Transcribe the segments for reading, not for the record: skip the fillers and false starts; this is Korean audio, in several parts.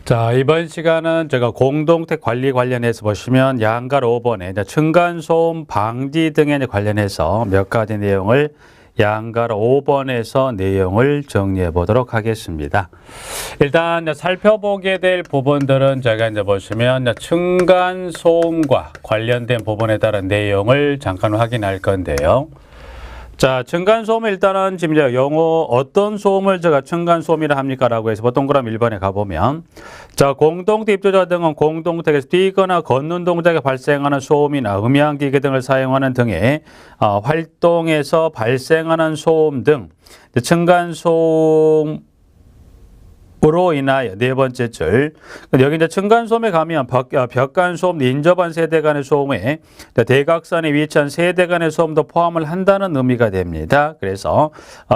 자, 이번 시간은 제가 공동택 관리 관련해서 보시면 양가 5번에 층간소음 방지 등에 관련해서 몇 가지 내용을 양가 5번에서 내용을 정리해 보도록 하겠습니다. 일단 살펴보게 될 부분들은 제가 이제 보시면 층간소음과 관련된 부분에 따른 내용을 잠깐 확인할 건데요. 자, 층간소음 일단은 지금 이제 영어 어떤 소음을 제가 층간소음이라 합니까? 라고 해서 보통 그럼 1번에 가보면 자, 공동택 입주자 등은 공동택에서 뛰거나 걷는 동작에 발생하는 소음이나 음향기계 등을 사용하는 등의 활동에서 발생하는 소음 등 층간소음 으로 인하여 네 번째 줄 여기 이제 층간소음에 가면 벽간소음, 인접한 세대 간의 소음에 대각선에 위치한 세대 간의 소음도 포함을 한다는 의미가 됩니다. 그래서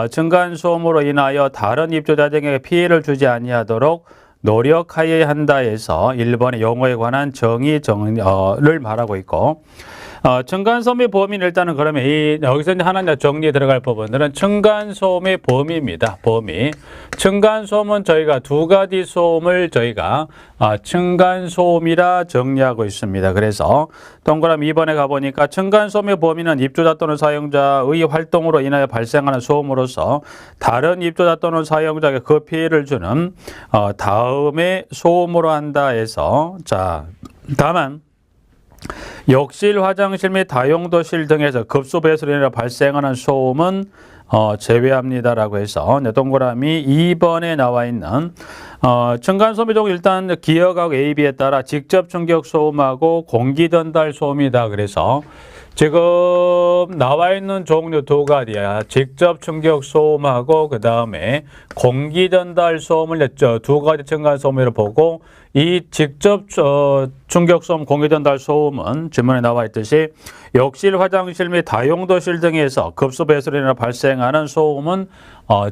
층간소음으로 인하여 다른 입주자 등에게 피해를 주지 아니하도록 노력하여야 한다 해서 1번의 용어에 관한 정의를 말하고 있고 층간소음의 범위는 일단은 그러면 여기서 이제 하나 정리에 들어갈 부분들은 층간소음의 범위입니다. 범위. 층간소음은 저희가 두 가지 소음을 저희가 층간소음이라 정리하고 있습니다. 그래서 동그라미 2번에 가보니까 층간소음의 범위는 입주자 또는 사용자의 활동으로 인하여 발생하는 소음으로서 다른 입주자 또는 사용자에게 그 피해를 주는 다음에 소음으로 한다 해서 자, 다만 욕실, 화장실 및 다용도실 등에서 급수 배수로 인해 발생하는 소음은 제외합니다라고 해서 동그라미 2번에 나와 있는 층간소음의 종류 일단 기억하고 A, B에 따라 직접 충격 소음하고 공기 전달 소음이다. 그래서 지금 나와 있는 종류 두 가지야. 직접 충격 소음하고 그 다음에 공기 전달 소음을 두 가지 층간소음으로 보고 이 직접 충격 소음, 공기 전달 소음은 질문에 나와 있듯이 욕실, 화장실 및 다용도실 등에서 급수 배수로 인해 발생하는 소음은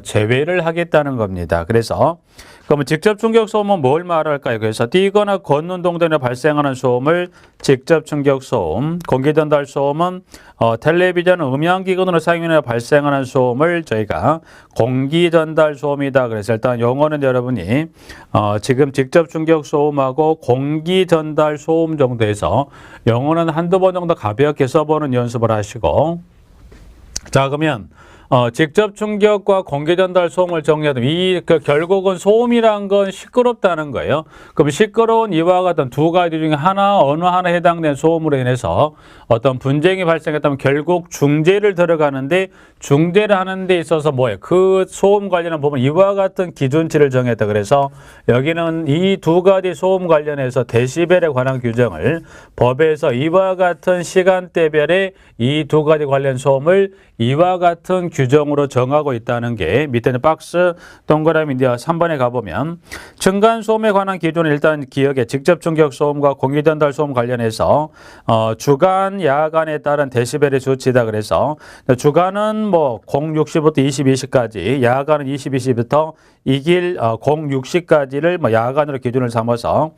제외를 하겠다는 겁니다. 그래서 그러면 직접 충격 소음은 뭘 말할까요? 그래서 뛰거나 걷는 동작에 발생하는 소음을 직접 충격 소음, 공기 전달 소음은 텔레비전, 음향기관으로 사용해 발생하는 소음을 저희가 공기 전달 소음이다. 그래서 일단 용어는 여러분이 지금 직접 충격 소음하고 공기 전달 소음 정도에서 영어는 한두 번 정도 가볍게 써보는 연습을 하시고 자, 그러면 직접 충격과 공기 전달 소음을 정리하면 결국은 소음이란 건 시끄럽다는 거예요. 그럼 시끄러운 이와 같은 두 가지 중에 어느 하나에 해당되는 소음으로 인해서 어떤 분쟁이 발생했다면 결국 중재를 들어가는데 중재를 하는 데 있어서 뭐예요? 그 소음 관련한 부분 이와 같은 기준치를 정했다. 그래서 여기는 이 두 가지 소음 관련해서 데시벨에 관한 규정을 법에서 이와 같은 시간대별의 이 두 가지 관련 소음을 이와 같은 규정으로 정하고 있다는 게 밑에 있는 박스 동그라미 3번에 가보면 층간소음에 관한 기준은 일단 기억에 직접 충격 소음과 공기 전달 소음 관련해서 주간, 야간에 따른 데시벨의 수치다. 그래서 주간은 뭐 060부터 22시까지, 야간은 22시부터 이길 060까지를 야간으로 기준을 삼아서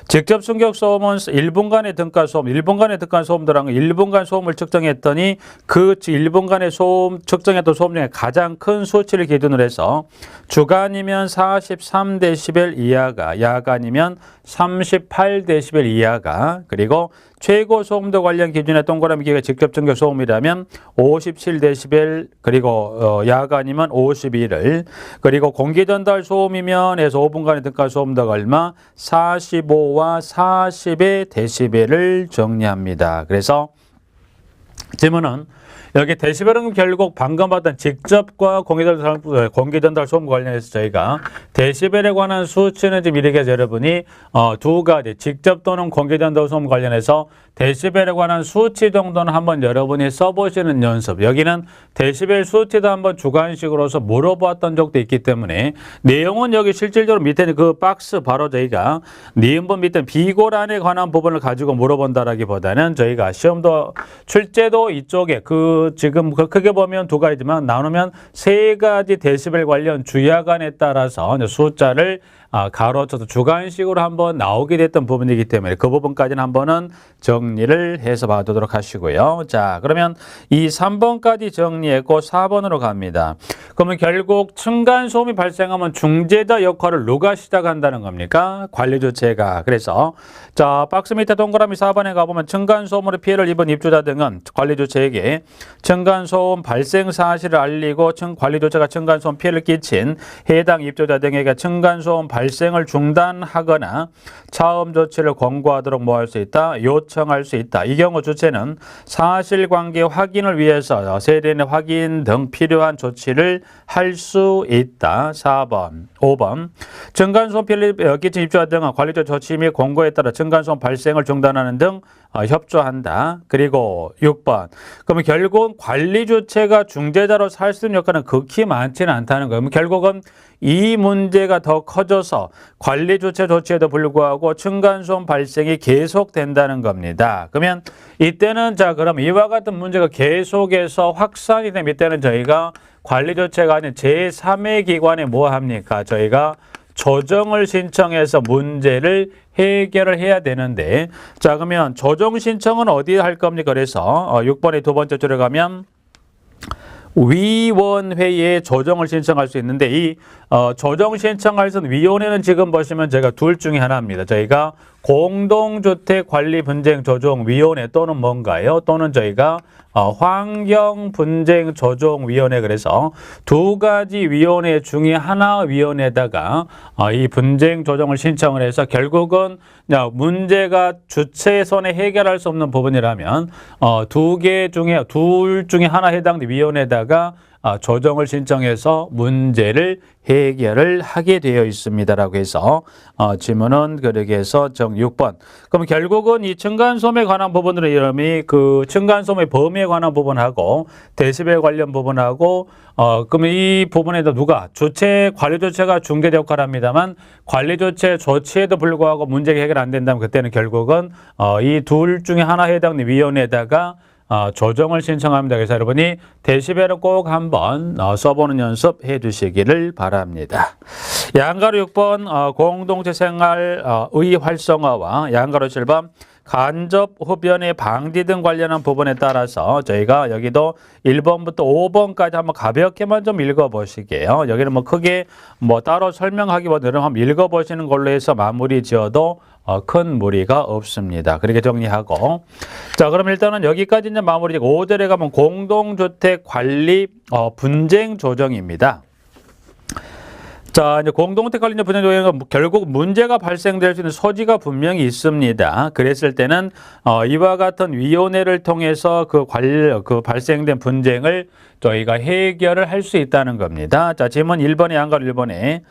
직접 충격 소음은 1분간의 등가 소음, 1분간의 등가 소음들은 1분간 소음을 측정했더니 그 1분간의 소음 측정했던 소음 중에 가장 큰 수치를 기준으로 해서 주간이면 43데시벨 이하가, 야간이면 38데시벨 이하가, 그리고 최고 소음도 관련 기준의 동그라미 기가 직접 충격 소음이라면 57데시벨, 그리고 야간이면 51을, 그리고 공기 전달 소음이면 해서 5분간의 등가 소음도가 얼마? 45와 40의 데시벨을 정리합니다. 그래서 질문은 여기 데시벨은 결국 방금 봤던 직접과 공기 전달 소음 관련해서 저희가 데시벨에 관한 수치는 지금 이렇게 해서 여러분이 두 가지 직접 또는 공기 전달 소음 관련해서 데시벨에 관한 수치 정도는 한번 여러분이 써보시는 연습. 여기는 데시벨 수치도 한번 주관식으로서 물어봤던 적도 있기 때문에 내용은 여기 실질적으로 밑에 그 박스 바로 저희가 니은본 밑에 비고란에 관한 부분을 가지고 물어본다라기보다는 저희가 시험도 출제도 이쪽에 지금 크게 보면 두 가지지만 나누면 세 가지 데시벨 관련 주야간에 따라서 숫자를 가로쳐서 주관식으로 한번 나오게 됐던 부분이기 때문에 그 부분까지는 한번은 정리를 해서 봐두도록 하시고요. 자, 그러면 이 3번까지 정리했고 4번으로 갑니다. 그러면 결국 층간소음이 발생하면 중재자 역할을 누가 시작한다는 겁니까? 관리주체가. 그래서 자, 박스 밑에 동그라미 4번에 가보면 층간소음으로 피해를 입은 입주자 등은 관리주체에게 층간소음 발생 사실을 알리고 관리주체가 층간소음 피해를 끼친 해당 입주자 등에게 층간소음 발생을 중단하거나 차음 조치를 권고하도록 뭐 할 수 있다? 요청할 수 있다. 이 경우 주체는 사실관계 확인을 위해서 세대의 확인 등 필요한 조치를 할 수 있다. 4번, 5번. 층간소음 피해를 끼친 입주자 등은 관리자 조치 및 권고에 따라 층간소음 발생을 중단하는 등 협조한다. 그리고 6번. 그러면 결국은 관리 주체가 중재자로 살 수 있는 역할은 극히 많지는 않다는 거예요. 결국은 이 문제가 더 커져서 관리 주체 조치에도 불구하고 층간소음 발생이 계속된다는 겁니다. 그러면 이때는 자, 그럼 이와 같은 문제가 계속해서 확산이 되면 이때는 저희가 관리 주체가 아닌 제3의 기관에 뭐 합니까? 저희가 조정을 신청해서 문제를 해결을 해야 되는데, 자, 그러면 조정 신청은 어디에 할 겁니까? 그래서 6번의 두 번째 줄에 가면 위원회에 조정을 신청할 수 있는데, 이 조정 신청할 수 있는 위원회는 지금 보시면 제가 둘 중에 하나입니다. 저희가 공동주택관리분쟁조정위원회 또는 뭔가요? 또는 저희가 환경분쟁조정위원회. 그래서 두 가지 위원회 중에 하나 위원회에다가 이 분쟁 조정을 신청을 해서 결국은 문제가 주체 손에 해결할 수 없는 부분이라면 둘 중에 하나 해당되는 위원회에다가 조정을 신청해서 문제를 해결을 하게 되어 있습니다라고 해서 질문은 그렇게 해서 정 6번. 그럼 결국은 이 층간소음에 관한 부분으로 이름이 그 층간소음의 범위에 관한 부분하고 데시벨 관련 부분하고 그러면 이 부분에도 누가 주체 관리 주체가 중재 역할을 합니다만 관리 주체 조치에도 불구하고 문제가 해결 안 된다면 그때는 결국은 이 둘 중에 하나 해당되는 위원회에다가 조정을 신청합니다. 그래서 여러분이 데시벨을 꼭 한번 써보는 연습해 주시기를 바랍니다. 양가로 6번 공동체 생활의 활성화와 양가로 7번 간접 흡연의 방지 등 관련한 부분에 따라서 저희가 여기도 1번부터 5번까지 한번 가볍게만 좀 읽어보시게요. 여기는 뭐 크게 뭐 따로 설명하기보다는 한번 읽어보시는 걸로 해서 마무리 지어도 큰 무리가 없습니다. 그렇게 정리하고. 자, 그럼 일단은 여기까지 이제 마무리. 5절에 가면 공동주택 관리 분쟁 조정입니다. 자, 이제 공동주택 관리 분쟁 조정은 결국 문제가 발생될 수 있는 소지가 분명히 있습니다. 그랬을 때는 이와 같은 위원회를 통해서 그 발생된 분쟁을 저희가 해결을 할 수 있다는 겁니다. 자, 질문 1번에 양가로 1번에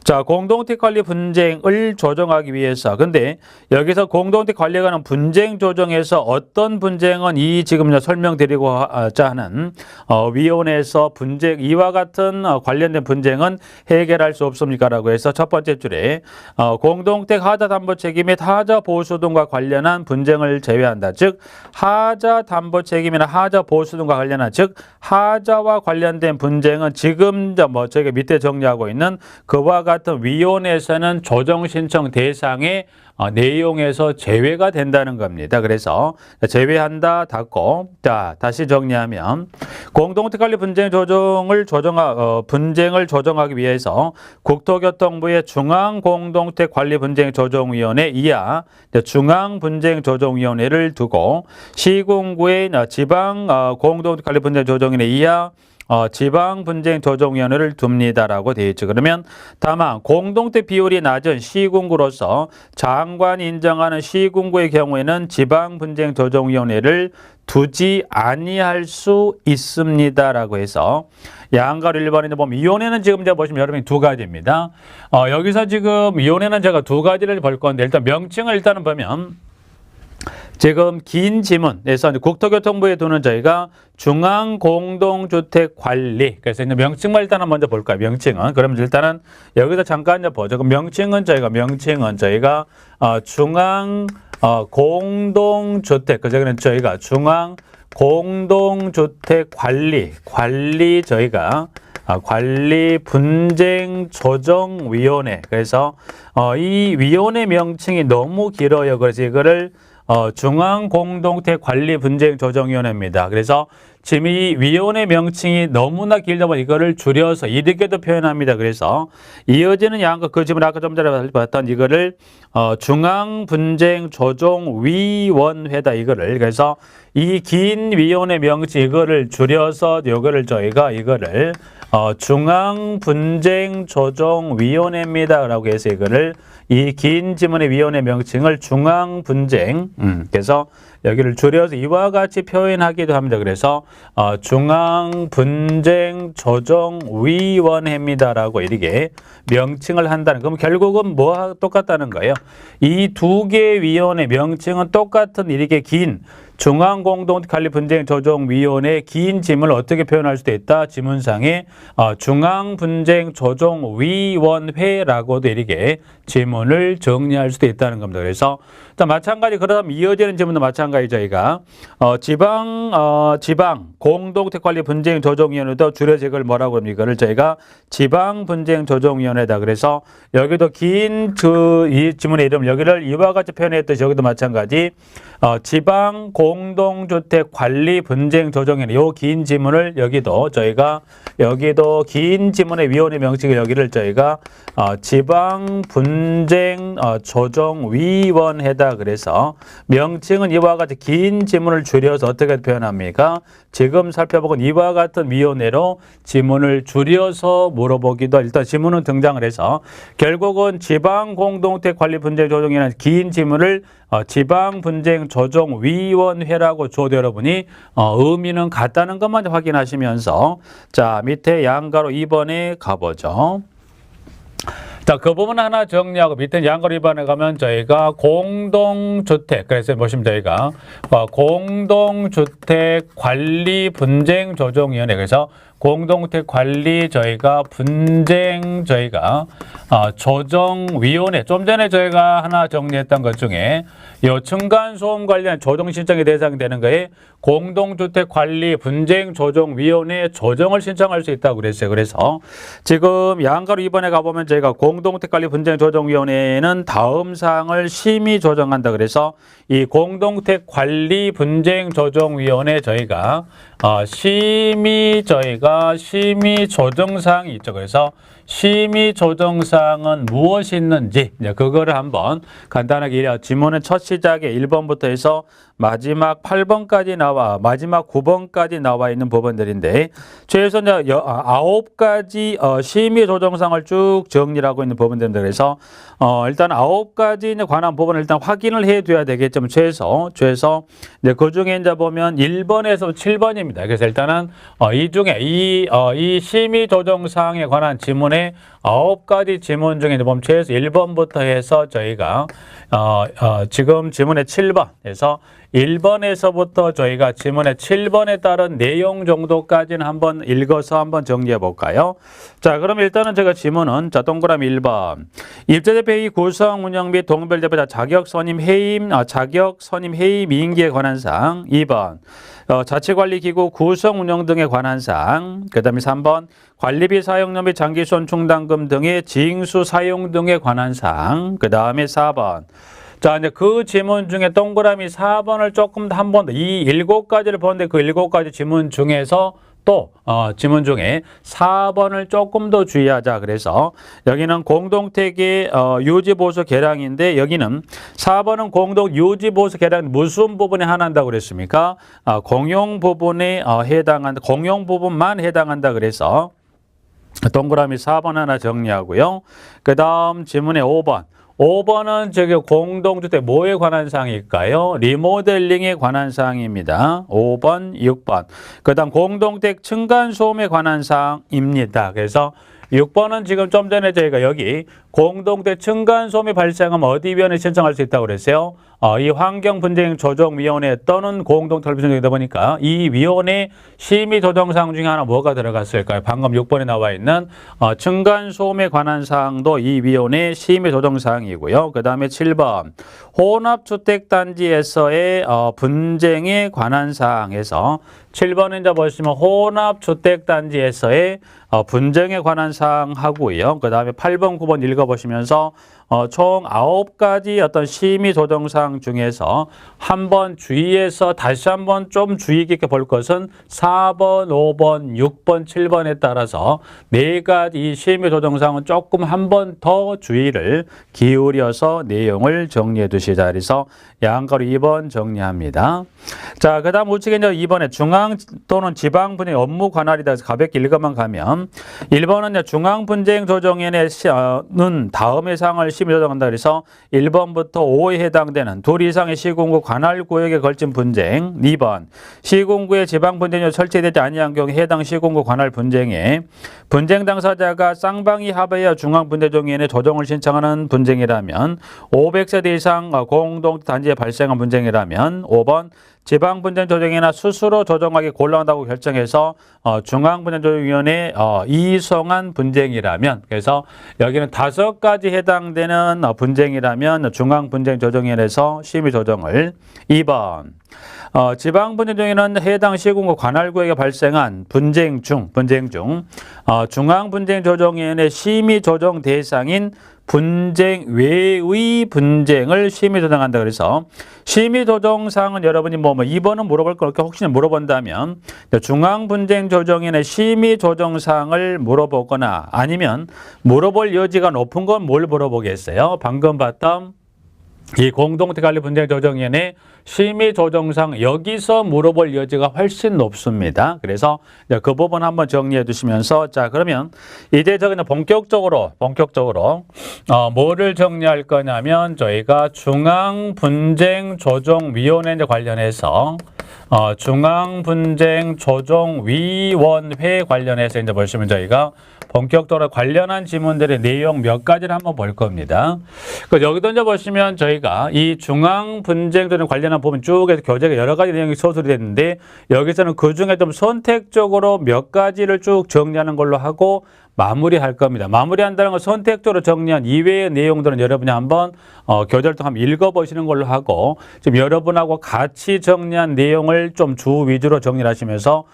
자, 공동주택 관리 분쟁을 조정하기 위해서 근데 여기서 공동주택 관리에 관한 분쟁 조정에서 어떤 분쟁은 이 지금 설명드리고자 하는 위원회에서 분쟁 이와 같은 관련된 분쟁은 해결할 수 없습니까? 라고 해서 첫 번째 줄에 공동주택 하자 담보 책임 및 하자 보수 등과 관련한 분쟁을 제외한다. 즉 하자 담보 책임이나 하자 보수 등과 관련한 즉 하자와 관련된 분쟁은 지금 저희가 밑에 정리하고 있는 그와 같은 위원회에서는 조정 신청 대상의 내용에서 제외가 된다는 겁니다. 그래서 제외한다 닫고 자 다시 정리하면 공동주택 관리 분쟁 분쟁을 조정하기 위해서 국토교통부의 중앙공동주택관리분쟁조정위원회 이하 중앙분쟁조정위원회를 두고 시군구의 지방공동주택관리분쟁조정위원회 이하 지방분쟁조정위원회를 둡니다라고 되어 있죠. 그러면 다만 공동주택 비율이 낮은 시군구로서 장관이 인정하는 시군구의 경우에는 지방분쟁조정위원회를 두지 아니할 수 있습니다라고 해서 양가로 1번에 보면 위원회는 지금 제가 보시면 여러분이 두 가지입니다. 여기서 지금 위원회는 제가 두 가지를 볼 건데 일단 명칭을 일단은 보면 지금 긴 지문에서 국토교통부에 두는 저희가 중앙공동주택관리 그래서 이제 명칭만 일단은 먼저 볼까요? 명칭은 그러면 일단은 여기서 잠깐 이제 보죠. 그럼 명칭은 저희가 중앙공동주택 그저기는 저희가 중앙공동주택관리 저희가 관리 분쟁 조정위원회 그래서 이 위원회 명칭이 너무 길어요. 그래서 이거를 중앙공동체관리분쟁조정위원회입니다. 그래서 지금 이 위원회 명칭이 너무나 길다 보니 이거를 줄여서 이렇게도 표현합니다. 그래서 이어지는 양과 그 지문 아까 좀 전에 봤던 이거를 중앙분쟁조정위원회다 이거를 그래서 이 긴 위원회 명칭 이거를 줄여서 이거를 저희가 이거를 중앙분쟁조정위원회입니다. 라고 해서 이거를 이 긴 지문의 위원회 명칭을 중앙분쟁 그래서 여기를 줄여서 이와 같이 표현하기도 합니다. 그래서 중앙분쟁조정위원회입니다. 라고 이렇게 명칭을 한다는 그럼 결국은 뭐와 똑같다는 거예요. 이 두 개의 위원회 명칭은 똑같은 이렇게 긴 중앙공동체관리분쟁조정위원회의 긴 지문을 어떻게 표현할 수도 있다. 지문상에 중앙분쟁조정위원회라고도 이렇게 지문을 정리할 수도 있다는 겁니다. 그래서 마찬가지 그러면 이어지는 지문도 마찬가지 저희가 지방 공동체관리분쟁조정위원회도 줄여서 이걸 뭐라고 합니까? 이거를 저희가 지방분쟁조정위원회다. 그래서 여기도 긴 이 지문의 이름 여기를 이와 같이 표현했듯이 여기도 마찬가지 지방 공동주택관리분쟁조정위원회 요 긴 지문을 여기도 저희가 여기도 긴 지문의 위원회 명칭을 여기를 저희가 지방분쟁조정위원회다. 그래서 명칭은 이와 같이 긴 지문을 줄여서 어떻게 표현합니까? 지금 살펴보건 이와 같은 위원회로 지문을 줄여서 물어보기도 일단 지문은 등장을 해서 결국은 지방공동체관리분쟁조정위원회 긴 지문을 지방분쟁조정위원회라고 줘도 여러분이 의미는 같다는 것만 확인하시면서 자 밑에 양가로 2번에 가보죠. 자, 그 부분 하나 정리하고 밑에 양가로 2번에 가면 저희가 공동주택 그래서 보시면 저희가 공동주택관리분쟁조정위원회 그래서 공동주택 관리 저희가 분쟁 저희가 조정위원회 좀 전에 저희가 하나 정리했던 것 중에 이 층간소음 관련 조정 신청이 대상이 되는 거에 공동주택 관리 분쟁 조정위원회 조정을 신청할 수 있다고 그랬어요. 그래서 지금 양가로 2번에 가보면 저희가 공동주택 관리 분쟁 조정위원회는 다음 사항을 심의 조정한다. 그래서 이 공동주택 관리 분쟁 조정위원회 저희가 심의 조정사항이 있죠. 그래서 심의 조정사항은 무엇이 있는지 이제 그거를 한번 간단하게 지문의 첫 시작에 1번부터 해서 마지막 8번까지 마지막 9번까지 나와 있는 부분들인데 최소 9가지 심의 조정사항을 쭉 정리를 하고 있는 부분들인데 그래서 일단 9가지에 관한 부분을 일단 확인을 해둬야 되겠지만 최소 이제 그 중에 이제 보면 1번에서 7번입니다. 그래서 일단은 이 중에 이 심의 조정사항에 관한 지문에 9가지 지문 중에 보면 최소 1번부터 해서 저희가 지금 지문의 7번에서 1번에서부터 저희가 지문의 7번에 따른 내용 정도까지는 한번 읽어서 한번 정리해 볼까요? 자, 그럼 일단은 제가 지문은 동그라미 1번. 입주자 회의 구성 운영 및 동별 대표자 자격 선임 해임 임기에 관한 사항. 2번. 자치관리기구 구성 운영 등에 관한 사항. 그 다음에 3번. 관리비 사용료 및 장기손 충당금 등의 징수 사용 등에 관한 사항. 그 다음에 4번. 자, 이제 그 지문 중에 동그라미 4번을 조금 더 한 번 더, 이 7가지를 보는데 그 7가지 지문 중에서 또 지문 중에 4번을 조금 더 주의하자. 그래서 여기는 공동택의 유지보수 계량인데 여기는 4번은 공동 유지보수 계량 무슨 부분에 한한다고 그랬습니까? 공용 부분에 공용 부분만 해당한다. 그래서 동그라미 4번 하나 정리하고요. 그 다음 지문의 5번. 5번은 저기 공동주택 뭐에 관한 사항일까요? 리모델링에 관한 사항입니다. 5번, 6번. 그 다음 공동주택 층간소음에 관한 사항입니다. 그래서 6번은 지금 좀 전에 저희가 여기 공동주택 층간소음이 발생하면 어디 위원회 신청할 수 있다고 그랬어요? 이 환경분쟁조정위원회 또는 공동설비조정이다 보니까 이 위원회 심의 조정사항 중에 하나 뭐가 들어갔을까요? 방금 6번에 나와 있는 층간소음에 관한 사항도 이 위원회 심의 조정사항이고요. 그 다음에 7번 혼합주택단지에서의 분쟁에 관한 사항에서 7번은 이제 보시면 혼합주택단지에서의 분쟁에 관한 사항 하고요. 그 다음에 8번, 9번 읽어보시면 읽어보시면서 총 9가지 어떤 심의 조정사항 중에서 한번 주의해서 다시 한번 좀 주의 깊게 볼 것은 4번, 5번, 6번, 7번에 따라서 4가지 이 심의 조정사항은 조금 한 번 더 주의를 기울여서 내용을 정리해 두시자. 그래서 양가로 2번 정리합니다. 자, 그 다음 우측에 이제 2번에 중앙 또는 지방 분쟁 업무 관할이다 해서 가볍게 읽어만 가면 1번은 중앙 분쟁 조정위원회는 다음의 사항을 심의 조정한다. 그래서 1번부터 5에 해당되는 둘 이상의 시군구 관할 구역에 걸친 분쟁. 2번 시군구에 지방 분쟁이 설치되지 아니한 경우 해당 시군구 관할 분쟁에 분쟁 당사자가 쌍방이 합의하여 중앙 분쟁 조정위원회 조정을 신청하는 분쟁이라면 500세대 이상 공동 단지에 발생한 분쟁이라면 5번 지방분쟁조정이나 스스로 조정하기 곤란하다고 결정해서 중앙분쟁조정위원회에 이송한 분쟁이라면, 그래서 여기는 5가지 해당되는 분쟁이라면 중앙분쟁조정위원회에서 심의조정을. 2번 지방분쟁조정위는 해당 시군구 관할구역에 발생한 분쟁 중 중앙분쟁조정위원회 심의조정 대상인 분쟁 외의 분쟁을 심의조정한다. 그래서 심의조정사항은 여러분이 2번은 물어볼 거 혹시나 물어본다면 중앙분쟁조정위원회 심의조정사항을 물어보거나 아니면 물어볼 여지가 높은 건 뭘 물어보겠어요? 방금 봤던 이 공동체관리분쟁조정위원회 심의조정상 여기서 물어볼 여지가 훨씬 높습니다. 그래서 그 부분 한번 정리해 두시면서 자 그러면 이제 저기는 본격적으로 뭐를 정리할 거냐면 저희가 중앙분쟁조정위원회 관련해서 중앙분쟁조정위원회 관련해서 이제 보시면 저희가 본격적으로 관련한 지문들의 내용 몇 가지를 한번 볼 겁니다. 여기도 이제 보시면 저희가 이 중앙분쟁조정 관련한 부분 쭉에서 교재가 여러 가지 내용이 소술이 됐는데 여기서는 그 중에 좀 선택적으로 몇 가지를 쭉 정리하는 걸로 하고 마무리할 겁니다. 마무리한다는 건 선택적으로 정리한 이외의 내용들은 여러분이 한번 교재를 통해 한번 읽어보시는 걸로 하고 지금 여러분하고 같이 정리한 내용을 좀 주 위주로 정리를 하시면서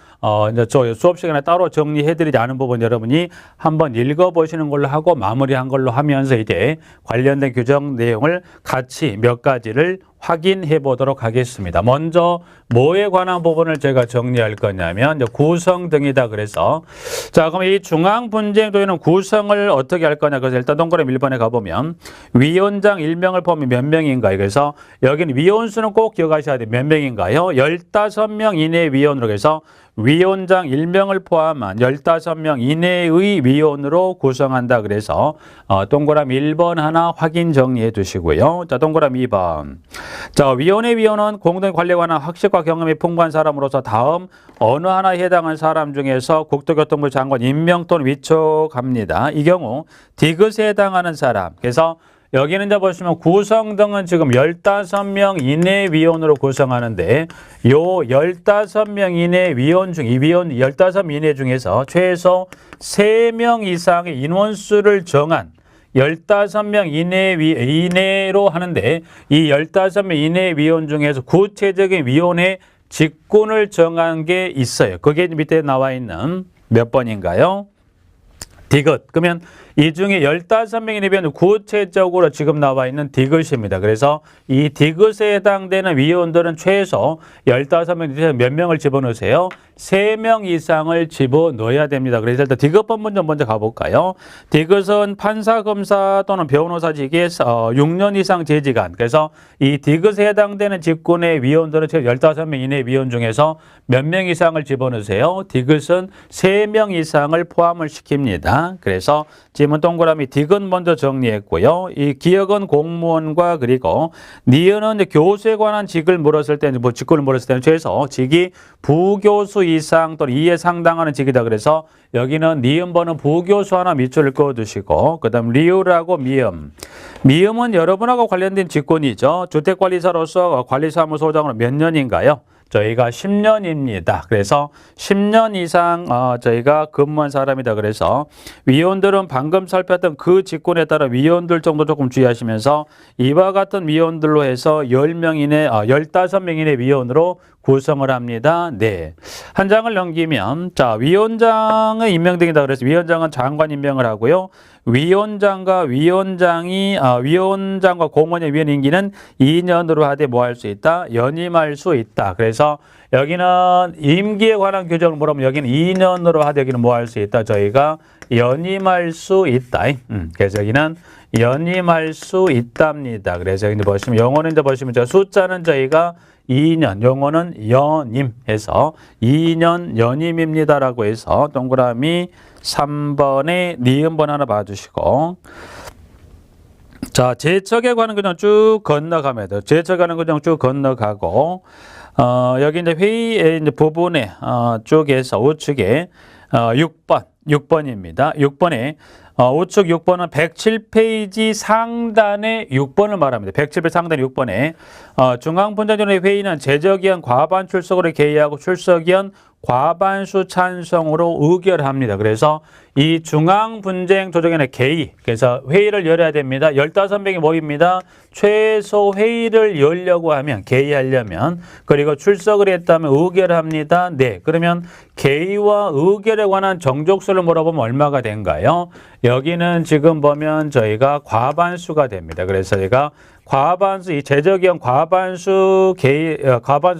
이제 저 수업 시간에 따로 정리해드리지 않은 부분 여러분이 한번 읽어보시는 걸로 하고 마무리한 걸로 하면서 이제 관련된 규정 내용을 같이 몇 가지를 확인해 보도록 하겠습니다. 먼저 뭐에 관한 부분을 제가 정리할 거냐면 구성 등이다. 그래서 자 그럼 이 중앙분쟁조정위는 구성을 어떻게 할 거냐. 그래서 일단 동그라미 1번에 가보면 위원장 1명을 포함해 몇 명인가요? 그래서 여기는 위원수는 꼭 기억하셔야 돼요. 몇 명인가요? 15명 이내 위원으로 해서 위원장 1명을 포함한 15명 이내의 위원으로 구성한다. 그래서 동그라미 1번 하나 확인 정리해 두시고요. 자, 동그라미 2번. 자, 위원회 위원은 공동 관리에 관한 학식과 경험이 풍부한 사람으로서 다음 어느 하나에 해당하는 사람 중에서 국토교통부 장관 임명 또는 위촉합니다. 이 경우 디귿에 해당하는 사람. 그래서 여기는 이제 보시면 구성 등은 지금 15명 이내 위원으로 구성하는데 요 15명 이내 위원 중 이 위원 15명 이내 중에서 최소 3명 이상의 인원수를 정한 15명 이내로 하는데 이 15명 이내 위원 중에서 구체적인 위원회 직군을 정한 게 있어요. 그게 밑에 나와 있는 몇 번인가요? 디귿. 그러면 이 중에 15명이 되면 구체적으로 지금 나와 있는 디귿입니다. 그래서 이 디귿에 해당되는 위원들은 최소 15명 중에서 몇 명을 집어넣으세요? 3명 이상을 집어넣어야 됩니다. 그래서 일단 디귿 먼저 가볼까요? 디귿은 판사, 검사 또는 변호사직에 6년 이상 재직한. 그래서 이 디귿에 해당되는 직군의 위원들은 최소 15명 이내 위원 중에서 몇 명 이상을 집어넣으세요? 디귿은 3명 이상을 포함을 시킵니다. 그래서 지문 동그라미 디귿 먼저 정리했고요. 이 기역은 공무원과 그리고 니은은 이제 교수에 관한 직을 물었을 때는 직군을 물었을 때는 최소 직이 부교수 이상 또는 이에 상당하는 직이다. 그래서 여기는 니은번은 부교수 하나 밑줄을 그어두시고 그다음 리을하고 미음. 미음은 여러분하고 관련된 직군이죠. 주택관리사로서 관리사무소장으로 몇 년인가요? 저희가 10년입니다. 그래서 10년 이상 저희가 근무한 사람이다. 그래서 위원들은 방금 살폈던 그 직군에 따라 위원들 정도 조금 주의하시면서 이와 같은 위원들로 해서 10명 이내, 15명 이내 위원으로 구성을 합니다. 네. 한 장을 넘기면 자, 위원장의 임명등이다 그래서 위원장은 장관 임명을 하고요. 위원장과 공무원의 위원 임기는 2년으로 하되 뭐 할 수 있다? 연임할 수 있다. 그래서 여기는 임기에 관한 규정을 물으면 여기는 2년으로 하되 여기는 뭐 할 수 있다? 저희가 연임할 수 있다. 그래서 여기는 연임할 수 있답니다. 그래서 여기 보시면 영어는 이제 보시면 저 숫자는 저희가 2년, 용어는 연임해서 2년 연임입니다라고 해서 동그라미 3번에 니은번 하나 봐주시고 자, 제척에 관한 규정 쭉 건너가면 돼요. 제척에 관한 규정 쭉 건너가고 여기 이제 회의의 이제 부분에 쪽에서 우측에 6번입니다. 6번에 우측 6번은 107페이지 상단의 6번을 말합니다. 107페이지 상단 6번에 중앙분쟁위원회 회의는 제적위원 과반 출석으로 개의하고 출석위원 과반수 찬성으로 의결합니다. 그래서 이 중앙분쟁조정위원회 개의, 그래서 회의를 열어야 됩니다. 15명이 모입니다. 최소 회의를 열려고 하면, 개의하려면, 그리고 출석을 했다면 의결합니다. 네, 그러면 개의와 의결에 관한 정족수를 물어보면 얼마가 된가요? 여기는 지금 보면 저희가 과반수가 됩니다. 그래서 저희가 과반수, 이 제적위원 과반수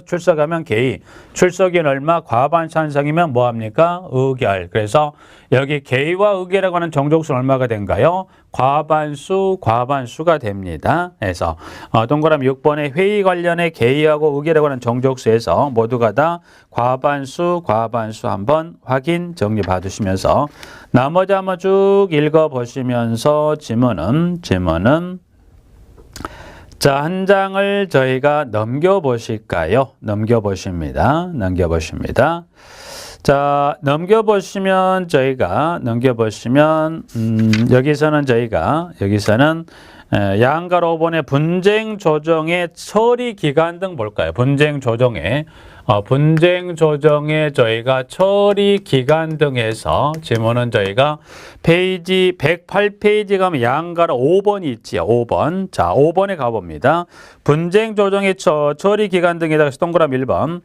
출석하면 개의, 출석위원 얼마, 과반 찬성이면 뭐합니까? 의결. 그래서 여기 개의와 의결에 관한 정족수는 얼마가 된가요? 과반수가 됩니다. 그래서 동그라미 6번에 회의 관련해 개의하고 의결에 관한 정족수에서 모두가 다 과반수 한번 확인 정리 봐주시면서 나머지 한번 쭉 읽어보시면서 지문은 자, 한 장을 저희가 넘겨보실까요? 넘겨보십니다. 자, 넘겨보시면 여기서는 양가로 5번의 분쟁 조정의 처리 기간 등 볼까요? 분쟁 조정의 저희가 처리 기간 등에서 지문은 저희가 페이지 108페이지 가면 양가로 5번이 있지요. 5번. 자, 5번에 가봅니다. 분쟁 조정의 처리 기간 등에다가 동그라미 1번.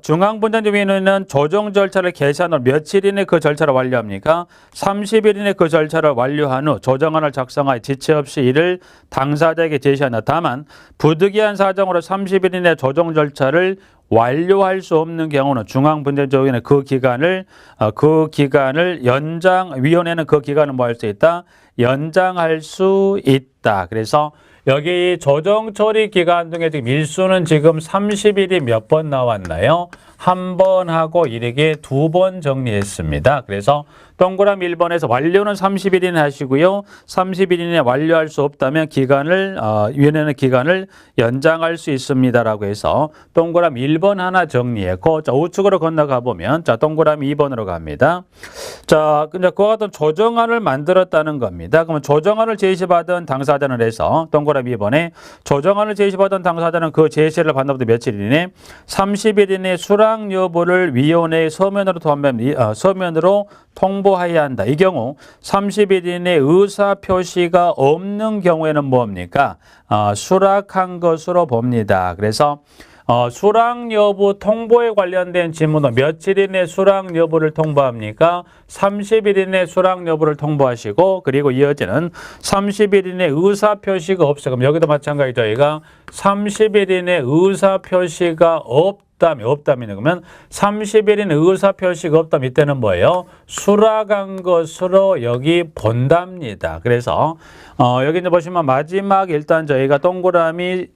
중앙분쟁위원회는 조정 절차를 개시한 후 며칠 이내 그 절차를 완료합니까? 30일 이내 그 절차를 완료한 후 조정안을 작성하여 지체 없이 이를 당사자에게 제시한다. 다만 부득이한 사정으로 30일 이내 조정 절차를 완료할 수 없는 경우는 중앙분쟁조정위원회 위원회는 그 기간을 뭐 할 수 있다? 연장할 수 있다. 그래서 여기 조정 처리 기간 중에 지금 일수는 지금 30일이 몇 번 나왔나요? 한 번 하고 이렇게 2번 정리했습니다. 그래서 동그라미 1번에서 완료는 30일 이내 하시고요. 30일 이내 완료할 수 없다면 위원회는 기간을 연장할 수 있습니다라고 해서 동그라미 1번 하나 정리했고, 자, 우측으로 건너가 보면, 자, 동그라미 2번으로 갑니다. 자, 이제 그와 같은 조정안을 만들었다는 겁니다. 그러면 조정안을 제시받은 당사자는 해서 동그라미 2번에 조정안을 제시받은 당사자는 그 제시를 받는 것부터 며칠 이내 30일 이내 수락 여부를 위원회에 서면으로 통보해야 한다. 이 경우 30일 이내 의사 표시가 없는 경우에는 뭡니까? 수락한 것으로 봅니다. 그래서 수락 여부 통보에 관련된 질문은 며칠 이내 수락 여부를 통보합니까? 30일 이내 수락 여부를 통보하시고, 그리고 이어지는 30일 이내 의사 표시가 없어요. 그럼 여기도 마찬가지 저희가 30일 이내 의사 표시가 없다면 그러면 30일인 의사표시가 없다면 이때는 뭐예요? 수락한 것으로 여기 본답니다. 그래서 여기 이제 보시면 마지막 일단 저희가 동그라미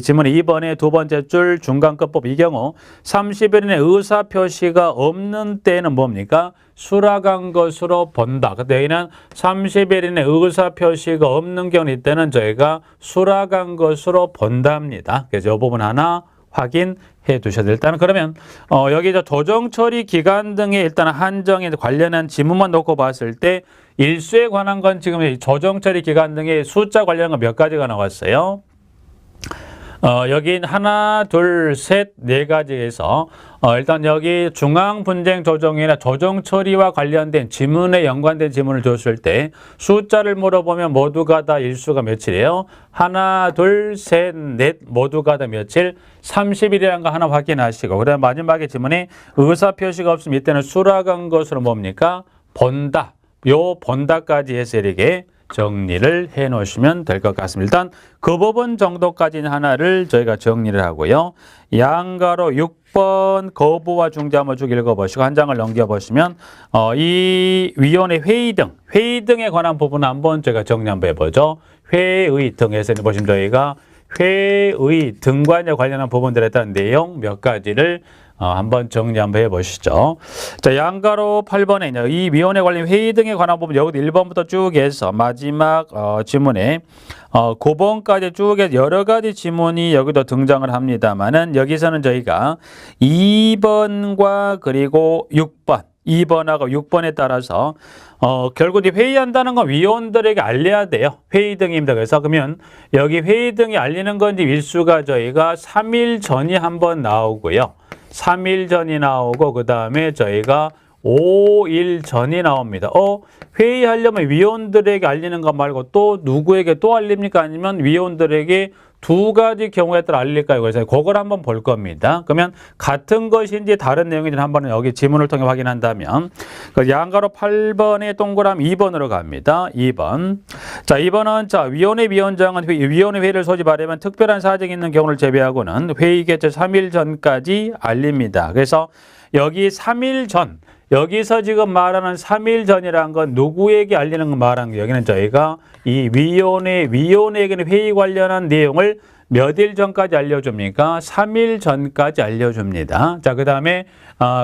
지문 2번의 두 번째 줄 중간 끝법 이 경우 30일인의 의사표시가 없는 때는 뭡니까? 수락한 것으로 본다. 근데 여기는 30일인의 의사표시가 없는 경우 이때는 저희가 수락한 것으로 본답니다. 그래서 이 부분 하나 확인해 두셔야 돼요. 일단은 그러면 여기 조정 처리 기간 등의 일단 한정에 관련한 지문만 놓고 봤을 때 일수에 관한 건 지금 조정 처리 기간 등의 숫자 관련한 건 몇 가지가 나왔어요? 여기 하나, 둘, 셋, 네 가지에서 일단 여기 중앙분쟁조정이나 조정처리와 관련된 지문에 연관된 지문을 줬을 때 숫자를 물어보면 모두가 다 일수가 며칠이에요? 하나, 둘, 셋, 넷 모두가 다 며칠? 30일이라는 거 하나 확인하시고 그다음 마지막에 지문에 의사표시가 없으면 이때는 수락한 것으로 뭡니까? 본다. 요 본다까지 해서 이렇게 정리를 해 놓으시면 될 것 같습니다. 일단 그 부분 정도까지는 하나를 저희가 정리를 하고요. 양가로 6번 거부와 중지 한번 쭉 읽어보시고 한 장을 넘겨보시면 이 위원회 회의 등에 관한 부분 한번 제가 정리 한번 해보죠. 회의 등에서 보시면 저희가 회의 등과 관련한 부분들에 대한 내용 몇 가지를 한번 정리 한번 해보시죠. 자, 양가로 8번에 이 위원회 관련 회의 등에 관한 부분 여기도 1번부터 쭉 해서 마지막 지문에 9번까지 쭉 해서 여러 가지 지문이 여기도 등장을 합니다만은 여기서는 저희가 2번과 그리고 6번 2번하고 6번에 따라서 결국 회의한다는 건 위원들에게 알려야 돼요. 회의 등입니다. 그래서 그러면 여기 회의 등이 알리는 건지 일수가 저희가 3일 전이 한번 나오고요. 3일 전이 나오고 그 다음에 저희가 5일 전이 나옵니다. 회의하려면 위원들에게 알리는 것 말고 또 누구에게 또 알립니까? 아니면 위원들에게 두 가지 경우에 따라 알릴까요? 그래서 그걸 한번 볼 겁니다. 그러면 같은 것인지 다른 내용인지 한번 여기 지문을 통해 확인한다면 그 양가로 8번에 동그라미 2번으로 갑니다. 2번. 자, 2번은 자, 위원회 위원장은 위원회 회의를 소집하려면 특별한 사정이 있는 경우를 제외하고는 회의 개최 3일 전까지 알립니다. 그래서 여기 3일 전 여기서 지금 말하는 3일 전이라는 건 누구에게 알리는 거 말하는 거 여기는 저희가 이 위원회에게는 회의 관련한 내용을 몇 일 전까지 알려줍니까? 3일 전까지 알려줍니다. 자, 그 다음에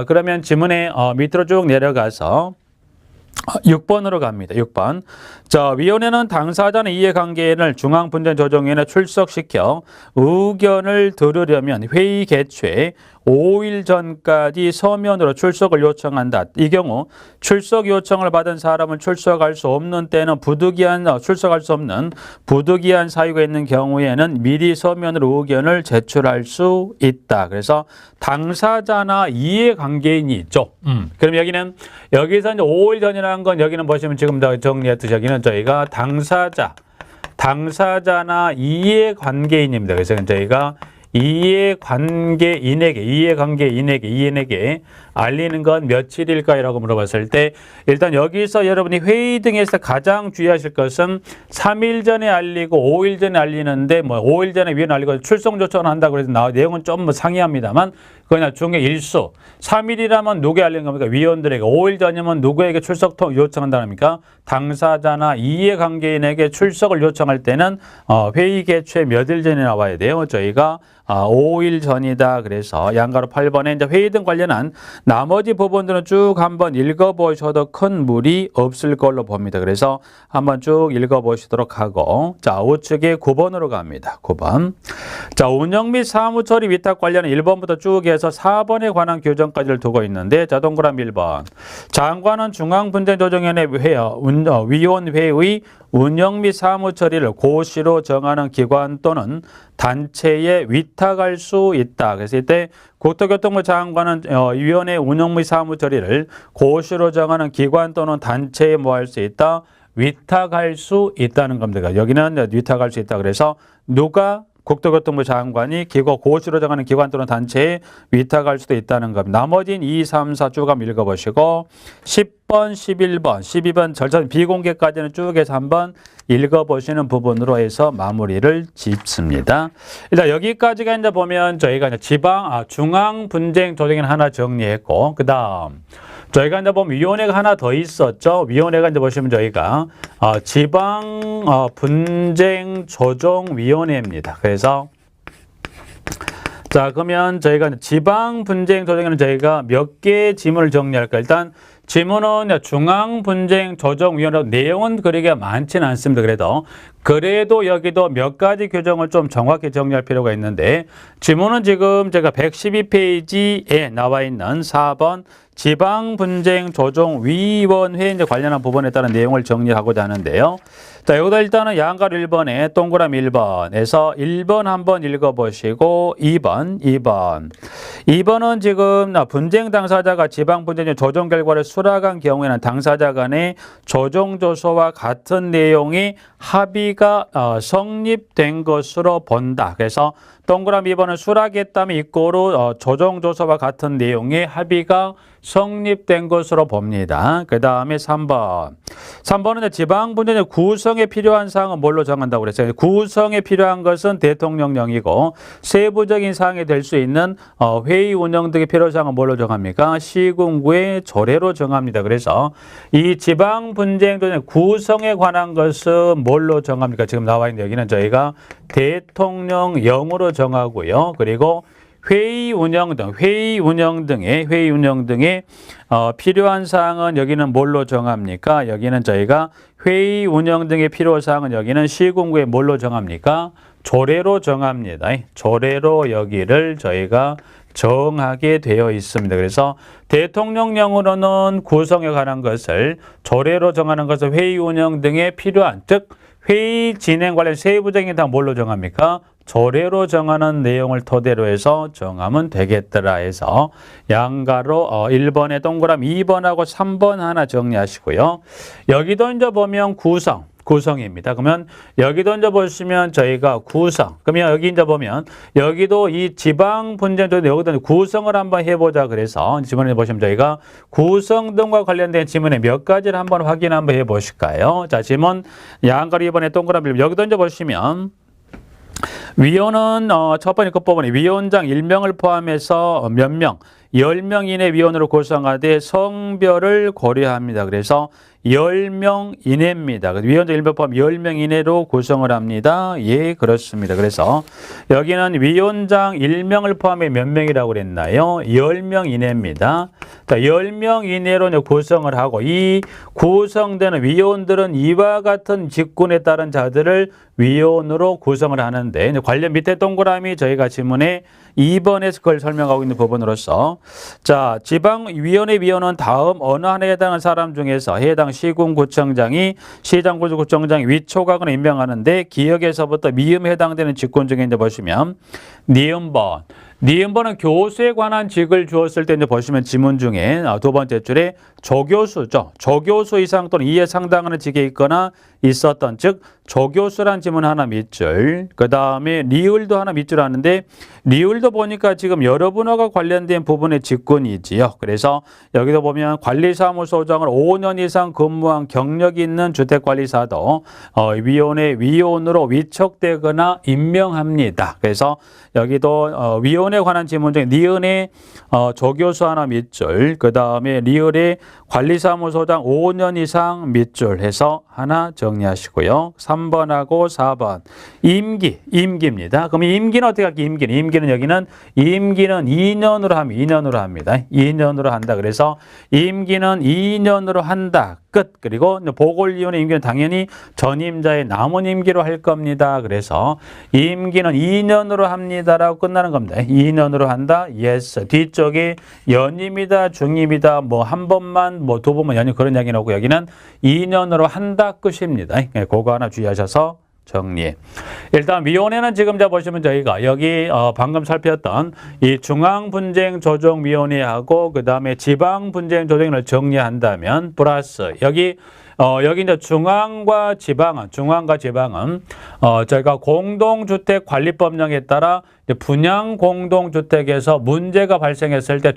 그러면 지문에 밑으로 쭉 내려가서 6번으로 갑니다. 6번. 자, 위원회는 당사자의 이해관계인을 중앙분쟁조정위원회에 출석시켜 의견을 들으려면 회의 개최 5일 전까지 서면으로 출석을 요청한다. 이 경우 출석 요청을 받은 사람은 출석할 수 없는 때는 출석할 수 없는 부득이한 사유가 있는 경우에는 미리 서면으로 의견을 제출할 수 있다. 그래서 당사자나 이해관계인이 있죠. 그럼 여기서 이제 5일 전이라는 건 여기는 보시면 지금 다 정리했듯이 여기는 저희가 당사자나 이해관계인입니다. 그래서 저희가 이해관계인에게 알리는 건 며칠일까요라고 물어봤을 때 일단 여기서 여러분이 회의 등에서 가장 주의하실 것은 3일 전에 알리고 5일 전에 알리는데 5일 전에 위원회 알리고 출석 요청을 한다고 해서 내용은 좀 상이합니다만 그냥 중에 일수 3일이라면 누구에 알리는 겁니까? 위원들에게. 5일 전이면 누구에게 출석 요청한다는 겁니까? 당사자나 이해관계인에게 출석을 요청할 때는 회의 개최 몇일 전에 나와야 돼요. 저희가 5일 전이다. 그래서 양가로 8번에 이제 회의 등 관련한 나머지 부분들은 쭉 한번 읽어보셔도 큰 무리 없을 걸로 봅니다. 그래서 한번 쭉 읽어보시도록 하고 자, 우측에 9번으로 갑니다. 9번. 자, 운영 및 사무 처리 위탁 관련은 1번부터 쭉 해서 4번에 관한 규정까지를 두고 있는데 자, 동그라미 1번. 장관은 중앙분쟁조정위원회 위원회의 운영 및 사무 처리를 고시로 정하는 기관 또는 단체에 위탁할 수 있다. 그래서 이때 국토교통부 장관은 위원회 운영 및 사무 처리를 고시로 정하는 기관 또는 단체에 뭐 할 수 있다? 위탁할 수 있다는 겁니다. 여기는 위탁할 수 있다. 그래서 누가 국토교통부 장관이 고시로 정하는 기관 또는 단체에 위탁할 수도 있다는 겁니다. 나머지는 2, 3, 4 쭉 한번 읽어보시고 10번, 11번, 12번 절차는 비공개까지는 쭉 해서 한번 읽어보시는 부분으로 해서 마무리를 짓습니다. 일단 여기까지가 이제 보면 저희가 이제 중앙분쟁조정위원회 하나 정리했고 그 다음 저희가 이제 보면 위원회가 하나 더 있었죠. 위원회가 이제 보시면 저희가 지방분쟁조정위원회입니다. 그래서 자, 그러면 저희가 지방분쟁조정위는 저희가 몇 개의 지문을 정리할까? 일단 지문은 중앙분쟁조정위원회 내용은 그렇게 많지는 않습니다. 그래도 여기도 몇 가지 규정을 좀 정확히 정리할 필요가 있는데 지문은 지금 제가 112페이지에 나와 있는 4번 지방분쟁조정위원회 관련한 부분에 따른 내용을 정리하고자 하는데요. 자, 여기다 일단은 양가로 1번에 동그라미 1번에서 1번 한번 읽어보시고 2번은 지금 분쟁 당사자가 지방분쟁 조정 결과를 수락한 경우에는 당사자 간의 조정조서와 같은 내용이 합의가 성립된 것으로 본다. 그래서 동그라미 2번은 수락했다면 이꼬로 조정조서와 같은 내용의 합의가 성립된 것으로 봅니다. 그 다음에 3번은 지방분쟁의 구성에 필요한 사항은 뭘로 정한다고 그랬어요? 구성에 필요한 것은 대통령령이고 세부적인 사항이 될 수 있는 회의 운영 등의 필요사항은 뭘로 정합니까? 시군구의 조례로 정합니다. 그래서 이 지방분쟁의 구성에 관한 것은 뭘로 정합니까? 지금 나와 있는 여기는 저희가 대통령령으로 정하고요. 그리고 회의 운영 등의 필요한 사항은 여기는 뭘로 정합니까? 여기는 저희가 회의 운영 등의 필요 사항은 여기는 시군구에 뭘로 정합니까? 조례로 정합니다. 조례로 여기를 저희가 정하게 되어 있습니다. 그래서 대통령령으로는 구성에 관한 것을, 조례로 정하는 것을 회의 운영 등에 필요한, 즉 회의 진행 관련 세부적인 다 뭘로 정합니까? 조례로 정하는 내용을 토대로 해서 정하면 되겠더라 해서 양가로 1번에 동그라미 2번하고 3번 하나 정리하시고요. 여기도 이제 보면 구성입니다. 그러면 여기도 이제 보시면 저희가 구성. 그러면 여기 이제 보면 여기도 이 지방 분쟁조 여기도 구성을 한번 해보자. 그래서 지문에 보시면 저희가 구성 등과 관련된 지문에 몇 가지를 한번 확인 한번 해보실까요? 자, 지문 양가로 2번에 동그라미 여기도 이제 보시면 위원은 첫 번째 끝부분에 위원장 1명을 포함해서 몇 명, 10명 이내 위원으로 구성하되 성별을 고려합니다. 그래서 10명 이내입니다. 위원장 1명 포함 10명 이내로 구성을 합니다. 예, 그렇습니다. 그래서 여기는 위원장 1명을 포함해 몇 명이라고 그랬나요? 10명 이내입니다. 자, 10명 이내로 구성을 하고 이 구성되는 위원들은 이와 같은 직군에 따른 자들을 위원으로 구성을 하는데 관련 밑에 동그라미 저희가 지문에 2번에서 그걸 설명하고 있는 부분으로서 자, 지방위원회 위원은 다음 어느 하나에 해당하는 사람 중에서 해당 시군구청장이 시장구청장이 위촉하거나 임명하는데 기역에서부터 미음에 해당되는 직군 중에 이제 보시면 니은번은 교수에 관한 직을 주었을 때 이제 보시면 지문 중에 두 번째 줄에 조교수죠. 조교수 이상 또는 이에 상당하는 직에 있거나 있었던, 즉 조교수란 지문 하나 밑줄, 그 다음에 리을도 하나 밑줄 하는데 리을도 보니까 지금 여러분과 관련된 부분의 직군이지요. 그래서 여기도 보면 관리사무소장을 5년 이상 근무한 경력이 있는 주택관리사도 위원회 위원으로 위촉되거나 임명합니다. 그래서 여기도 위원에 관한 지문 중에 니은의 조교수 하나 밑줄, 그 다음에 리을의 관리사무소장 5년 이상 밑줄 해서 하나 정리하시고요. 3번하고 4번 임기입니다. 그럼 임기는 어떻게 할까요? 임기는 여기는 임기는 2년으로 합니다. 2년으로 한다. 그래서 임기는 2년으로 한다. 끝. 그리고 보궐위원회 임기는 당연히 전임자의 남은 임기로 할 겁니다. 그래서 임기는 2년으로 합니다라고 끝나는 겁니다. 2년으로 한다. yes. 뒤쪽에 연임이다, 중임이다, 뭐 한 번만, 뭐 두 번만 연임 그런 이야기 나오고 여기는 2년으로 한다 끝입니다. 그거 하나 주의하셔서 정리. 일단 위원회는 지금 보시면 저희가 여기 방금 살폈던 이 중앙분쟁조정위원회하고 그 다음에 지방분쟁조정위원회를 정리한다면 플러스 여기 이제 중앙과 지방은 저희가 공동주택관리법령에 따라 분양 공동주택에서 문제가 발생했을 때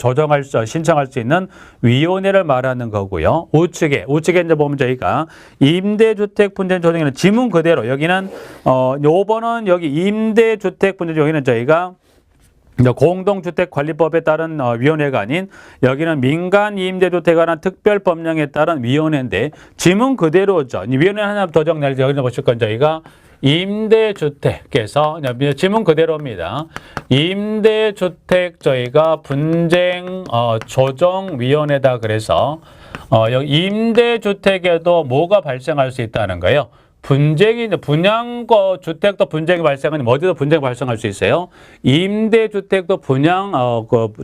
신청할 수 있는 위원회를 말하는 거고요. 우측에 이제 보면 저희가 임대주택 분쟁 조정에는 지문 그대로 여기는 요번은 여기 임대주택 분쟁 여기는 저희가 공동주택관리법에 따른 위원회가 아닌 여기는 민간 임대주택에 관한 특별법령에 따른 위원회인데 지문 그대로죠. 이 위원회 하나 더 정리할 때 여기서 보실 건 저희가 임대주택에서 지문 그대로입니다. 임대주택 저희가 분쟁 조정위원회다. 그래서 여기 임대주택에도 뭐가 발생할 수 있다는 거예요. 분쟁이 분양과 주택도 분쟁이 발생하면 어디도 분쟁이 발생할 수 있어요. 임대주택도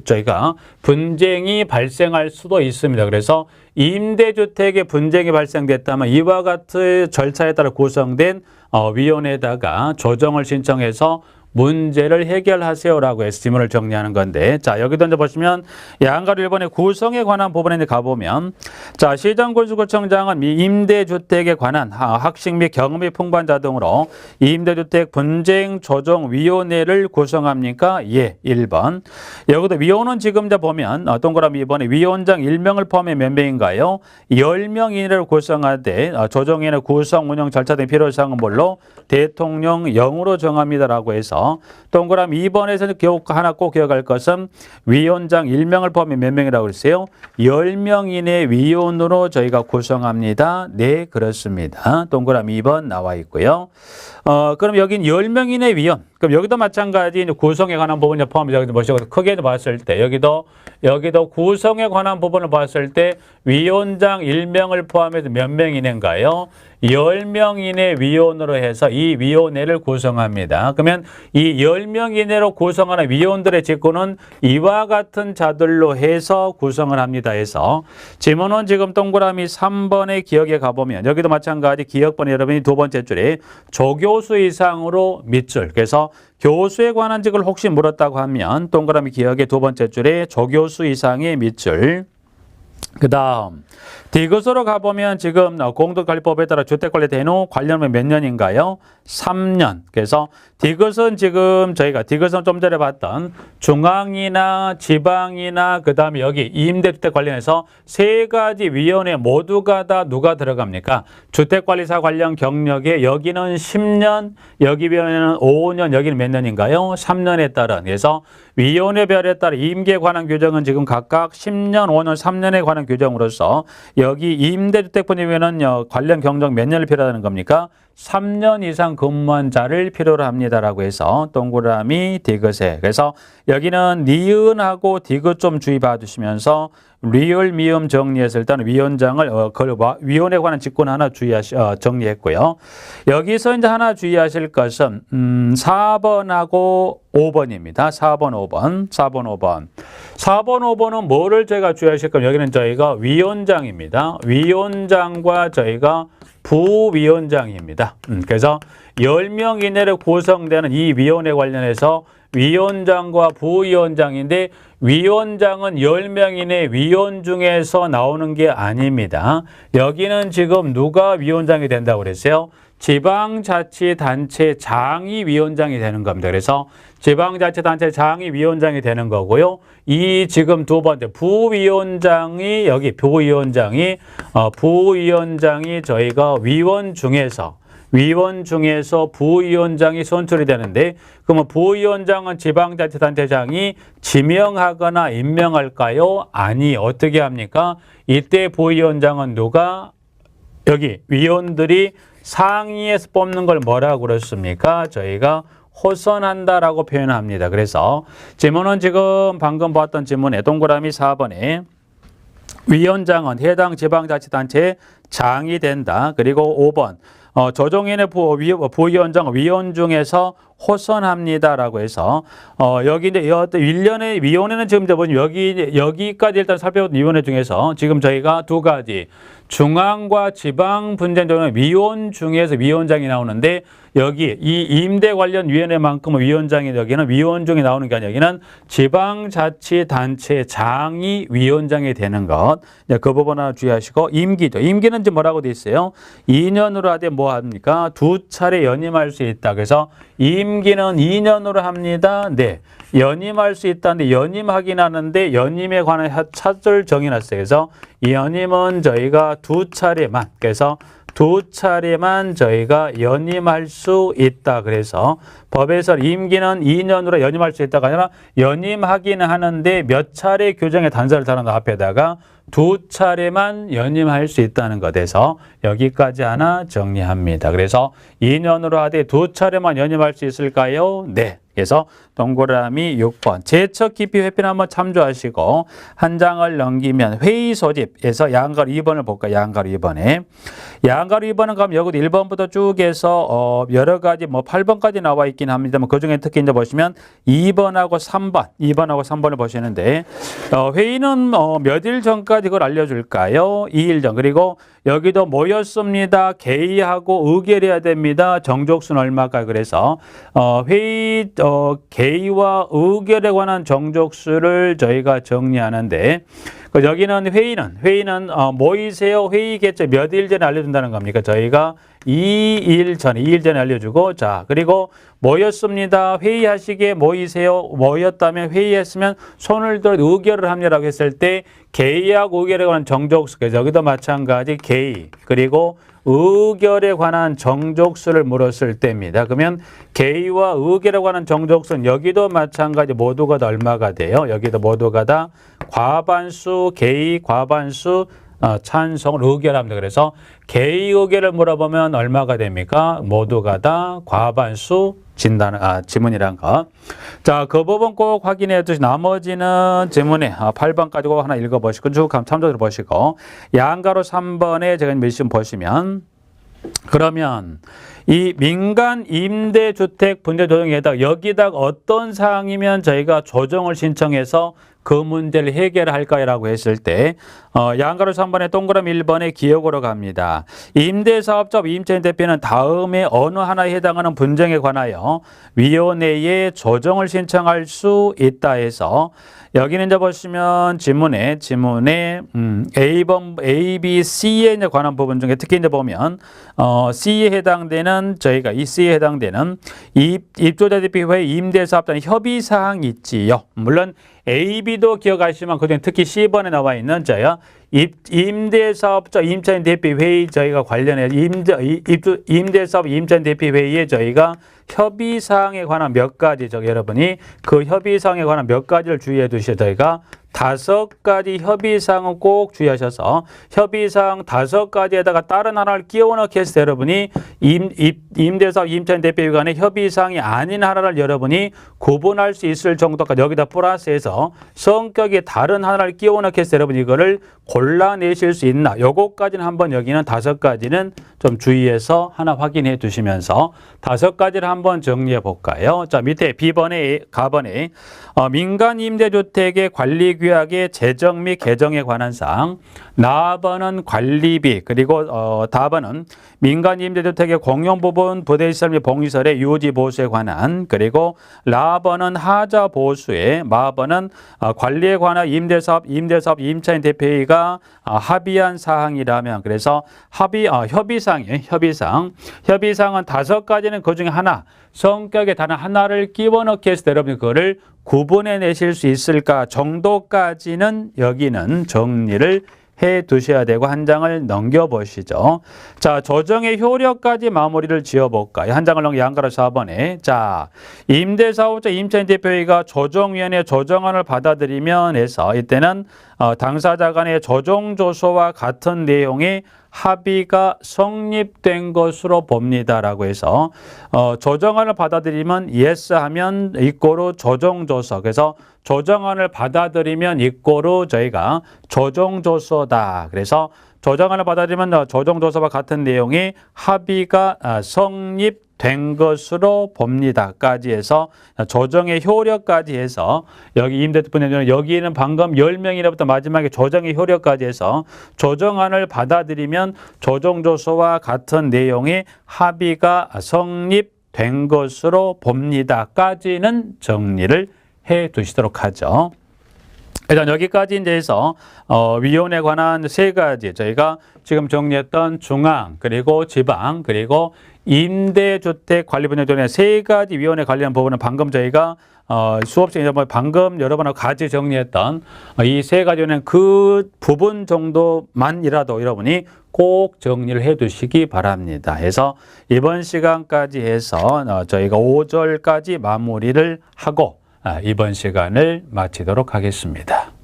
저희가 분쟁이 발생할 수도 있습니다. 그래서 임대주택에 분쟁이 발생됐다면 이와 같은 절차에 따라 구성된 위원회에다가 조정을 신청해서 문제를 해결하세요라고 해서 지문을 정리하는 건데, 자, 여기도 이제 보시면 양가로 1번의 구성에 관한 부분에 이제 가보면, 자, 시장군수구청장은 임대주택에 관한 학식 및 경험이 풍부한 자 등으로 임대주택 분쟁조정위원회를 구성합니까? 예, 1번. 여기도 위원은 지금 이제 보면 동그라미 2번에 위원장 1명을 포함해 몇 명인가요? 10명 이내를 구성하되 조정위원회 구성 운영 절차 등 필요사항은 뭘로? 대통령령으로 정합니다라고 해서 동그라미 2번에서는 하나 꼭 기억할 것은 위원장 1명을 포함해 몇 명이라고 그랬어요? 10명 이내 위원으로 저희가 구성합니다. 네, 그렇습니다. 동그라미 2번 나와 있고요. 그럼 여긴 10명 이내 위원. 그럼 여기도 마찬가지 구성에 관한 부분을 포함해서 보시고 크게 봤을 때 여기도 구성에 관한 부분을 봤을 때 위원장 1명을 포함해서 몇 명 이내인가요? 10명 이내 위원으로 해서 이 위원회를 구성합니다. 그러면 이 10명 이내로 구성하는 위원들의 직구는 이와 같은 자들로 해서 구성을 합니다. 해서 지문은 지금 동그라미 3번의 기억에 가보면 여기도 마찬가지 기억번 여러분이 두 번째 줄에 조교수 이상으로 밑줄. 그래서 교수에 관한 직을 혹시 물었다고 하면 동그라미 기억의 두 번째 줄에 조교수 이상의 밑줄. 그 다음 디귿으로 가보면 지금 공동관리법에 따라 주택관리대노 관련은 몇 년인가요? 3년. 그래서 디귿은 지금 저희가 디귿은 좀 전에 봤던 중앙이나 지방이나 그 다음에 여기 임대주택 관련해서 세 가지 위원회 모두가 다 누가 들어갑니까? 주택관리사 관련 경력에 여기는 10년, 여기 위원회는 5년, 여기는 몇 년인가요? 3년에 따른. 그래서 위원회별에 따라 임기에 관한 규정은 지금 각각 10년, 5년, 3년에 관한 규정으로서 여기 임대주택분위원회는 관련 경력 몇 년을 필요하다는 겁니까? 3년 이상 근무한 자를 필요로 합니다라고 해서 동그라미 디귿에. 그래서 여기는 니은하고 디귿 좀 주의 봐주시면서 리을 미음 정리해서 일단 위원장을 위원에 관한 직권 하나 정리했고요. 여기서 이제 하나 주의하실 것은 4번하고 5번입니다. 4번, 5번. 4번, 5번은 뭐를 저희가 주의하실 거면 여기는 저희가 위원장입니다. 위원장과 저희가 부위원장입니다. 그래서 10명 이내로 구성되는 이 위원회 관련해서 위원장과 부위원장인데 위원장은 10명 이내 위원 중에서 나오는 게 아닙니다. 여기는 지금 누가 위원장이 된다고 그랬어요? 지방자치단체 장위위원장이 되는 겁니다. 그래서 지방자치단체 장위위원장이 되는 거고요. 이 지금 두 번째 부위원장이 여기 부위원장이 저희가 위원 중에서 부위원장이 선출이 되는데 그러면 부위원장은 지방자치단체장이 지명하거나 임명할까요? 아니, 어떻게 합니까? 이때 부위원장은 누가 여기 위원들이 상위에서 뽑는 걸 뭐라고 그랬습니까? 저희가 호선한다라고 표현합니다. 그래서 지문은 지금 방금 봤던 지문에 동그라미 4번에 위원장은 해당 지방자치단체의 장이 된다. 그리고 5번 조정위원회 부위원장은 위원 중에서 호선합니다라고 해서 여기 이제 1년의 위원회는 지금 보면 여기까지 일단 살펴본 위원회 중에서 지금 저희가 두 가지 중앙과 지방 분쟁조정 위원 중에서 위원장이 나오는데 여기 이 임대 관련 위원회만큼은 위원장이 여기는 위원 중에 나오는 게 아니라 여기는 지방자치단체 장이 위원장이 되는 것. 그 부분 하나 주의하시고 임기죠. 임기는 지금 뭐라고 돼 있어요? 2년으로 하되 뭐 합니까? 2차례 연임할 수 있다. 그래서 임기는 2년으로 합니다. 네. 연임할 수 있다는데 연임하긴 하는데 연임에 관한 차를 정해놨어요. 그래서 이 연임은 저희가 2차례만 그래서 두 차례만 저희가 연임할 수 있다. 그래서 법에서 임기는 2년으로 연임할 수 있다가 아니라 연임하기는 하는데 몇 차례 규정의 단서를 달아놓은 앞에다가 두 차례만 연임할 수 있다는 것에서 여기까지 하나 정리합니다. 그래서 2년으로 하되 두 차례만 연임할 수 있을까요? 네. 그래서 동그라미 6번 제척 기피 회피는 한번 참조하시고 한 장을 넘기면 회의 소집에서 양가로 2번을 볼까요? 양가로 2번에 양가로 2번은 그럼 여기도 1번부터 쭉 해서 여러 가지 뭐 8번까지 나와 있긴 합니다만 그중에 특히 이제 보시면 2번하고 3번을 보시는데 회의는 몇 일 전까지 그걸 알려줄까요? 2일 전. 그리고 여기도 모였습니다. 개의하고 의결해야 됩니다. 정족수는 얼마일까요? 그래서 회의 개의와 의결에 관한 정족수를 저희가 정리하는데 여기는 회의는 모이세요. 회의 개최 몇 일 전에 알려준다는 겁니까? 저희가 2일 전에 알려주고 자 그리고 모였습니다. 회의하시기에 모이세요. 모였다면 회의했으면 손을 들어 의결을 합니다라고 했을 때 개의하고 의결에 관한 정족수 여기도 마찬가지 개의 그리고 의결에 관한 정족수를 물었을 때입니다. 그러면 개의와 의결에 관한 정족수는 여기도 마찬가지 모두가 다 얼마가 돼요? 여기도 모두가 다 과반수 개의 과반수 찬성을 의결합니다. 그래서 개의 의결을 물어보면 얼마가 됩니까? 모두가 다 과반수 지문이란 거. 자, 그 부분 꼭 확인해 두시 나머지는 지문에 8번 가지고 하나 읽어보시고 쭉 한번 참조해 보시고 양가로 3번에 제가 메시지 보시면 그러면 이 민간 임대주택 분재 조정에다가 여기다가 어떤 사항이면 저희가 조정을 신청해서 그 문제를 해결할까요라고 했을 때 양가로 3번에 동그라미 1번에 기억으로 갑니다. 임대사업자 임차인 대표는 다음에 어느 하나에 해당하는 분쟁에 관하여 위원회에 조정을 신청할 수 있다 해서 여기는 이제 보시면 지문에 A번, A, B, C에 이제 관한 부분 중에 특히 이제 보면 C에 해당되는 저희가 이 C에 해당되는 입주자 대표회 임대사업자는 협의 사항이 있지요. 물론 A, B도 기억하시면 그중에 특히 C번에 나와 있는 저희가 임대사업자 임차인 대표회의 저희가 관련해서 임대사업 임차인 대표회의에 저희가 협의사항에 관한 몇 가지 여러분이 그 협의사항에 관한 몇 가지를 주의해 두셔야 저희가 5가지 협의사항은 꼭 주의하셔서 협의사항 5가지에다가 다른 하나를 끼워 넣기 해서 여러분이 임대사업 임차인 대표회의 간의 협의사항이 아닌 하나를 여러분이 구분할 수 있을 정도까지 여기다 플러스해서 성격이 다른 하나를 끼워 넣기 해서 여러분이 이거를 골라내실 수 있나 요거까지는 한번 여기는 5가지는 좀 주의해서 하나 확인해 두시면서 5가지를 한번 정리해 볼까요? 자 밑에 B번에 가번에 민간 임대주택의 관리 규약의 제정 및 개정에 관한 사항 나번은 관리비 그리고 다번은 민간 임대주택의 공용 부분 부대시설 및 봉시설의 유지 보수에 관한 그리고 라번은 하자 보수에 마번은 관리에 관한 임대사업 임차인 대표회의가 합의한 사항이라면 그래서 협의사항이에요. 협의사항은 5가지는 그 중에 하나 성격에 단 하나를 끼워 넣기 해서 여러분이 그거를 구분해 내실 수 있을까 정도까지는 여기는 정리를 해 두셔야 되고 한 장을 넘겨보시죠. 자, 조정의 효력까지 마무리를 지어볼까요? 한 장을 넘겨 양가로 4번에 자, 임대사업자 임차인 대표회의가 조정위원회 조정안을 받아들이면 해서 이때는 당사자 간의 조정조서와 같은 내용의 합의가 성립된 것으로 봅니다라고 해서 조정안을 받아들이면 yes 하면 이꼬로 조정조서 그래서 조정안을 받아들이면 이꼬로 저희가 조정조서다. 그래서 조정안을 받아들이면 조정조서와 같은 내용의 합의가 성립된 것으로 봅니다까지 해서 조정의 효력까지 해서 여기 임대주택분쟁 여기는 방금 10명이라부터 마지막에 조정의 효력까지 해서 조정안을 받아들이면 조정조서와 같은 내용의 합의가 성립된 것으로 봅니다까지는 정리를 해 두시도록 하죠. 일단 여기까지 이제 해서 위원에 관한 세 가지 저희가 지금 정리했던 중앙 그리고 지방 그리고 임대주택 관리 분야 등의 세 가지 위원회 관련 부분은 방금 저희가 수업 시간에 방금 여러분하고 같이 정리했던 이 세 가지는 그 부분 정도만이라도 여러분이 꼭 정리를 해 두시기 바랍니다. 해서 이번 시간까지 해서 저희가 5절까지 마무리를 하고 이번 시간을 마치도록 하겠습니다.